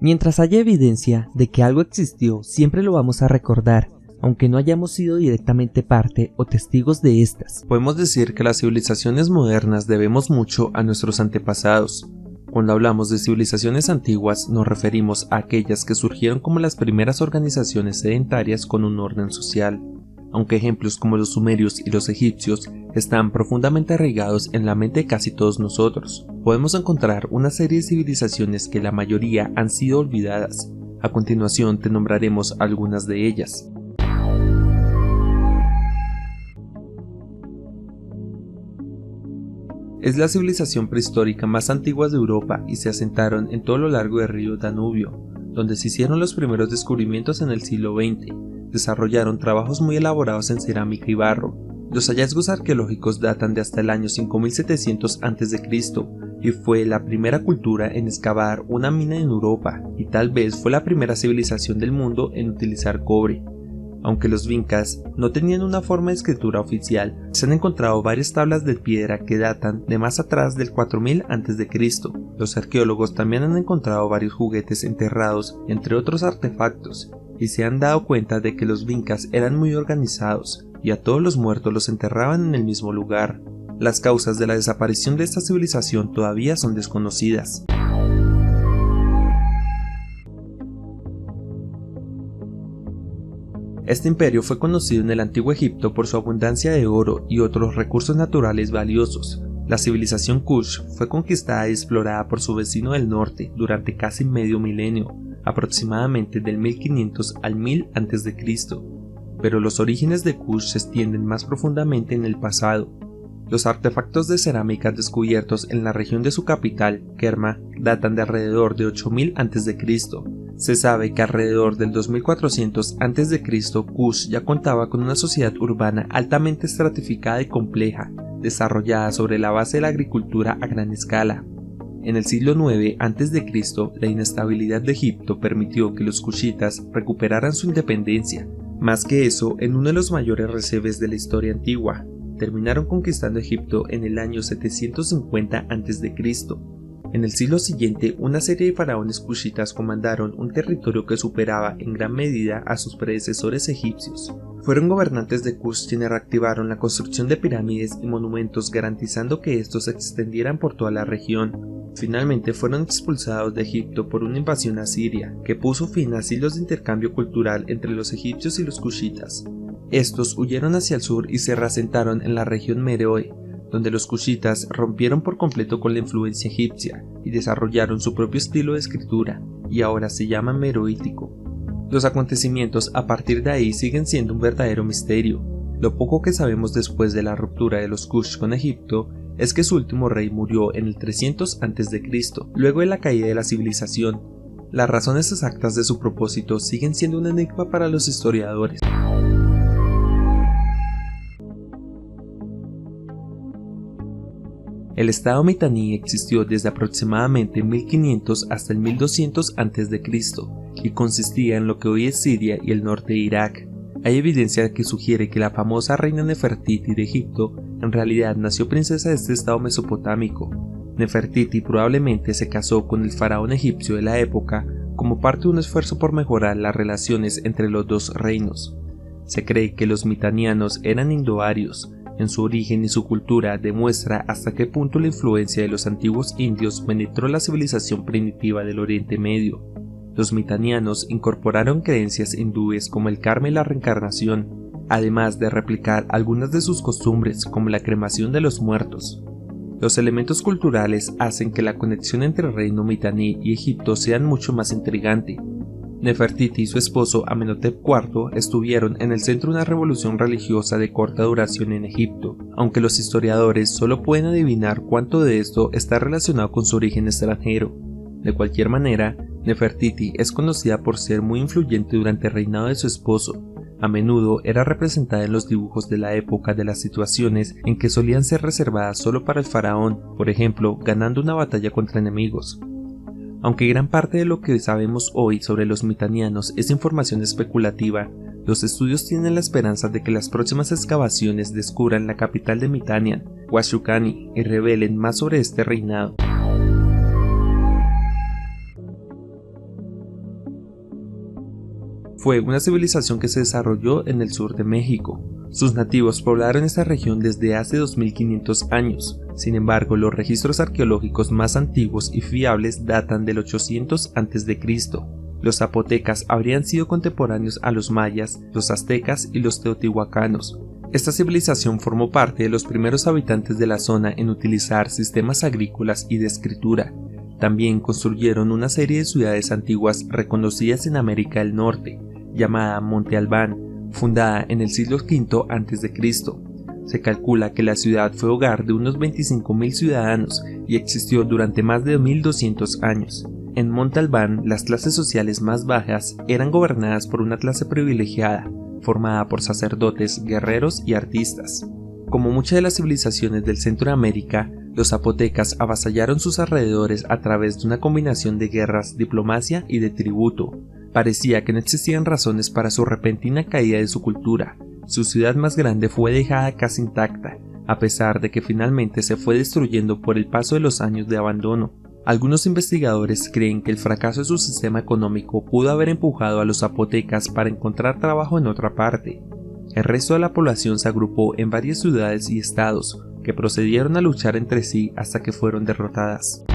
Mientras haya evidencia de que algo existió, siempre lo vamos a recordar, aunque no hayamos sido directamente parte o testigos de estas. Podemos decir que las civilizaciones modernas debemos mucho a nuestros antepasados. Cuando hablamos de civilizaciones antiguas, nos referimos a aquellas que surgieron como las primeras organizaciones sedentarias con un orden social. Aunque ejemplos como los sumerios y los egipcios están profundamente arraigados en la mente de casi todos nosotros, podemos encontrar una serie de civilizaciones que la mayoría han sido olvidadas. A continuación te nombraremos algunas de ellas. Es la civilización prehistórica más antigua de Europa y se asentaron en todo lo largo del río Danubio, donde se hicieron los primeros descubrimientos en el siglo XX. Desarrollaron trabajos muy elaborados en cerámica y barro. Los hallazgos arqueológicos datan de hasta el año 5700 a.C. y fue la primera cultura en excavar una mina en Europa y tal vez fue la primera civilización del mundo en utilizar cobre. Aunque los incas no tenían una forma de escritura oficial, se han encontrado varias tablas de piedra que datan de más atrás del 4000 a.C. Los arqueólogos también han encontrado varios juguetes enterrados, entre otros artefactos, y se han dado cuenta de que los incas eran muy organizados y a todos los muertos los enterraban en el mismo lugar. Las causas de la desaparición de esta civilización todavía son desconocidas. Este imperio fue conocido en el Antiguo Egipto por su abundancia de oro y otros recursos naturales valiosos. La civilización Kush fue conquistada y explorada por su vecino del norte durante casi medio milenio, aproximadamente del 1500 al 1000 a.C., pero los orígenes de Kush se extienden más profundamente en el pasado. Los artefactos de cerámica descubiertos en la región de su capital, Kerma, datan de alrededor de 8000 a.C. Se sabe que alrededor del 2400 a.C. Kush ya contaba con una sociedad urbana altamente estratificada y compleja, desarrollada sobre la base de la agricultura a gran escala. En el siglo IX a.C., la inestabilidad de Egipto permitió que los kushitas recuperaran su independencia. Más que eso, en uno de los mayores recebes de la historia antigua, terminaron conquistando Egipto en el año 750 a.C. En el siglo siguiente, una serie de faraones kushitas comandaron un territorio que superaba en gran medida a sus predecesores egipcios. Fueron gobernantes de Kush quienes reactivaron la construcción de pirámides y monumentos, garantizando que estos se extendieran por toda la región. Finalmente fueron expulsados de Egipto por una invasión asiria, que puso fin a siglos de intercambio cultural entre los egipcios y los kushitas. Estos huyeron hacia el sur y se reasentaron en la región Meroe, donde los kushitas rompieron por completo con la influencia egipcia y desarrollaron su propio estilo de escritura, y ahora se llama meroítico. Los acontecimientos a partir de ahí siguen siendo un verdadero misterio. Lo poco que sabemos después de la ruptura de los Kush con Egipto es que su último rey murió en el 300 a.C., luego de la caída de la civilización. Las razones exactas de su propósito siguen siendo un enigma para los historiadores. El estado mitaní existió desde aproximadamente 1500 hasta el 1200 a.C. y consistía en lo que hoy es Siria y el norte de Irak. Hay evidencia que sugiere que la famosa reina Nefertiti de Egipto en realidad nació princesa de este estado mesopotámico. Nefertiti probablemente se casó con el faraón egipcio de la época como parte de un esfuerzo por mejorar las relaciones entre los dos reinos. Se cree que los mitanianos eran indoarios. En su origen y su cultura demuestra hasta qué punto la influencia de los antiguos indios penetró la civilización primitiva del Oriente Medio. Los mitanianos incorporaron creencias hindúes como el karma y la reencarnación, además de replicar algunas de sus costumbres como la cremación de los muertos. Los elementos culturales hacen que la conexión entre el reino mitaní y Egipto sea mucho más intrigante. Nefertiti y su esposo Amenhotep IV estuvieron en el centro de una revolución religiosa de corta duración en Egipto, aunque los historiadores solo pueden adivinar cuánto de esto está relacionado con su origen extranjero. De cualquier manera, Nefertiti es conocida por ser muy influyente durante el reinado de su esposo. A menudo era representada en los dibujos de la época de las situaciones en que solían ser reservadas solo para el faraón, por ejemplo, ganando una batalla contra enemigos. Aunque gran parte de lo que sabemos hoy sobre los mitanianos es información especulativa, los estudios tienen la esperanza de que las próximas excavaciones descubran la capital de Mitanian, Huashukani, y revelen más sobre este reinado. Fue una civilización que se desarrolló en el sur de México. Sus nativos poblaron esta región desde hace 2500 años. Sin embargo, los registros arqueológicos más antiguos y fiables datan del 800 a.C. Los zapotecas habrían sido contemporáneos a los mayas, los aztecas y los teotihuacanos. Esta civilización formó parte de los primeros habitantes de la zona en utilizar sistemas agrícolas y de escritura. También construyeron una serie de ciudades antiguas reconocidas en América del Norte, llamada Monte Albán, fundada en el siglo V a.C. Se calcula que la ciudad fue hogar de unos 25.000 ciudadanos y existió durante más de 1200 años. En Monte Albán, las clases sociales más bajas eran gobernadas por una clase privilegiada, formada por sacerdotes, guerreros y artistas. Como muchas de las civilizaciones del centro de América, los zapotecas avasallaron sus alrededores a través de una combinación de guerras, diplomacia y de tributo. Parecía que no existían razones para su repentina caída de su cultura. Su ciudad más grande fue dejada casi intacta, a pesar de que finalmente se fue destruyendo por el paso de los años de abandono. Algunos investigadores creen que el fracaso de su sistema económico pudo haber empujado a los zapotecas para encontrar trabajo en otra parte. El resto de la población se agrupó en varias ciudades y estados, que procedieron a luchar entre sí hasta que fueron derrotadas.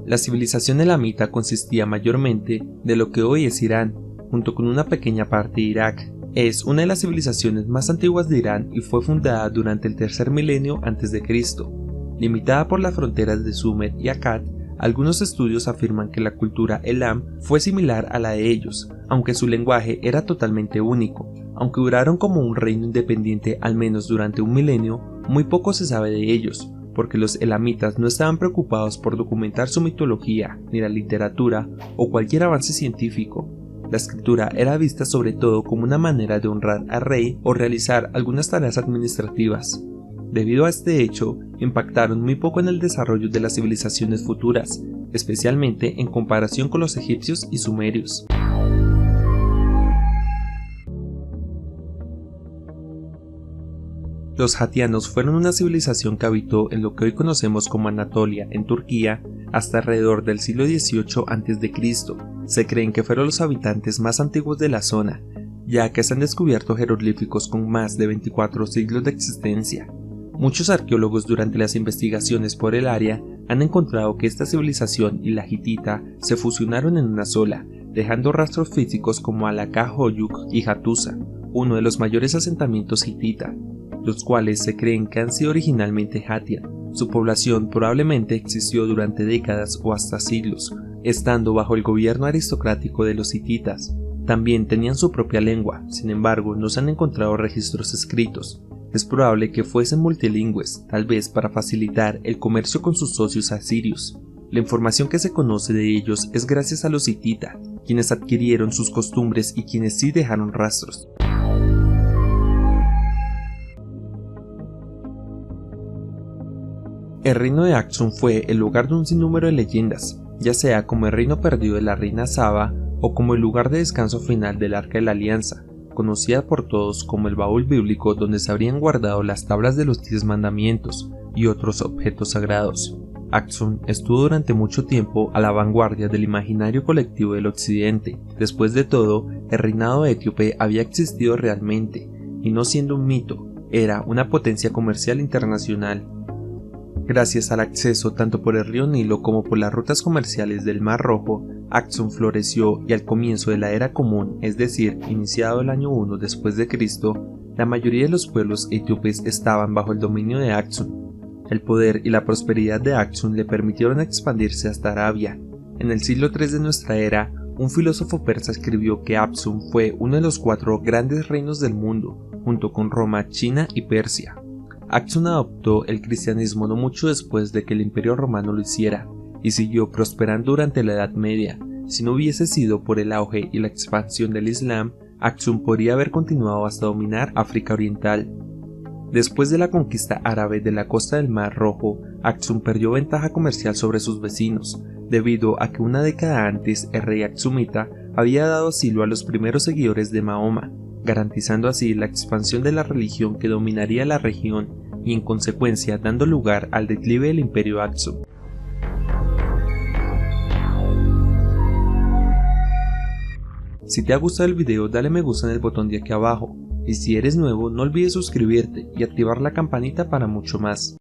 La civilización elamita consistía mayormente de lo que hoy es Irán, junto con una pequeña parte de Irak. Es una de las civilizaciones más antiguas de Irán y fue fundada durante el tercer milenio a.C. Limitada por las fronteras de Sumer y Akkad, algunos estudios afirman que la cultura elam fue similar a la de ellos, aunque su lenguaje era totalmente único. Aunque duraron como un reino independiente al menos durante un milenio, muy poco se sabe de ellos, porque los elamitas no estaban preocupados por documentar su mitología, ni la literatura o cualquier avance científico. La escritura era vista sobre todo como una manera de honrar al rey o realizar algunas tareas administrativas. Debido a este hecho, impactaron muy poco en el desarrollo de las civilizaciones futuras, especialmente en comparación con los egipcios y sumerios. Los hatianos fueron una civilización que habitó en lo que hoy conocemos como Anatolia, en Turquía, hasta alrededor del siglo XVIII a.C. Se creen que fueron los habitantes más antiguos de la zona, ya que se han descubierto jeroglíficos con más de 24 siglos de existencia. Muchos arqueólogos durante las investigaciones por el área han encontrado que esta civilización y la hitita se fusionaron en una sola, dejando rastros físicos como Alaka-Hoyuk y Hattusa, uno de los mayores asentamientos hitita, los cuales se creen que han sido originalmente hatia. Su población probablemente existió durante décadas o hasta siglos, estando bajo el gobierno aristocrático de los hititas. También tenían su propia lengua, sin embargo no se han encontrado registros escritos. Es probable que fuesen multilingües, tal vez para facilitar el comercio con sus socios asirios. La información que se conoce de ellos es gracias a los hititas, quienes adquirieron sus costumbres y quienes sí dejaron rastros. El reino de Aksum fue el lugar de un sinnúmero de leyendas, ya sea como el reino perdido de la reina Saba o como el lugar de descanso final del Arca de la Alianza, conocida por todos como el baúl bíblico donde se habrían guardado las tablas de los 10 mandamientos y otros objetos sagrados. Aksum estuvo durante mucho tiempo a la vanguardia del imaginario colectivo del occidente. Después de todo, el reinado etíope había existido realmente, y no siendo un mito, era una potencia comercial internacional. Gracias al acceso tanto por el río Nilo como por las rutas comerciales del Mar Rojo, Aksum floreció y al comienzo de la Era Común, es decir, iniciado el año 1 después de Cristo, la mayoría de los pueblos etíopes estaban bajo el dominio de Aksum. El poder y la prosperidad de Aksum le permitieron expandirse hasta Arabia. En el siglo III de nuestra era, un filósofo persa escribió que Aksum fue uno de los 4 grandes reinos del mundo, junto con Roma, China y Persia. Aksum adoptó el cristianismo no mucho después de que el Imperio Romano lo hiciera, y siguió prosperando durante la Edad Media. Si no hubiese sido por el auge y la expansión del Islam, Aksum podría haber continuado hasta dominar África Oriental. Después de la conquista árabe de la costa del Mar Rojo, Aksum perdió ventaja comercial sobre sus vecinos, debido a que una década antes el rey aksumita había dado asilo a los primeros seguidores de Mahoma, garantizando así la expansión de la religión que dominaría la región y en consecuencia dando lugar al declive del imperio Aksum. Si te ha gustado el video, dale me gusta en el botón de aquí abajo, y si eres nuevo no olvides suscribirte y activar la campanita para mucho más.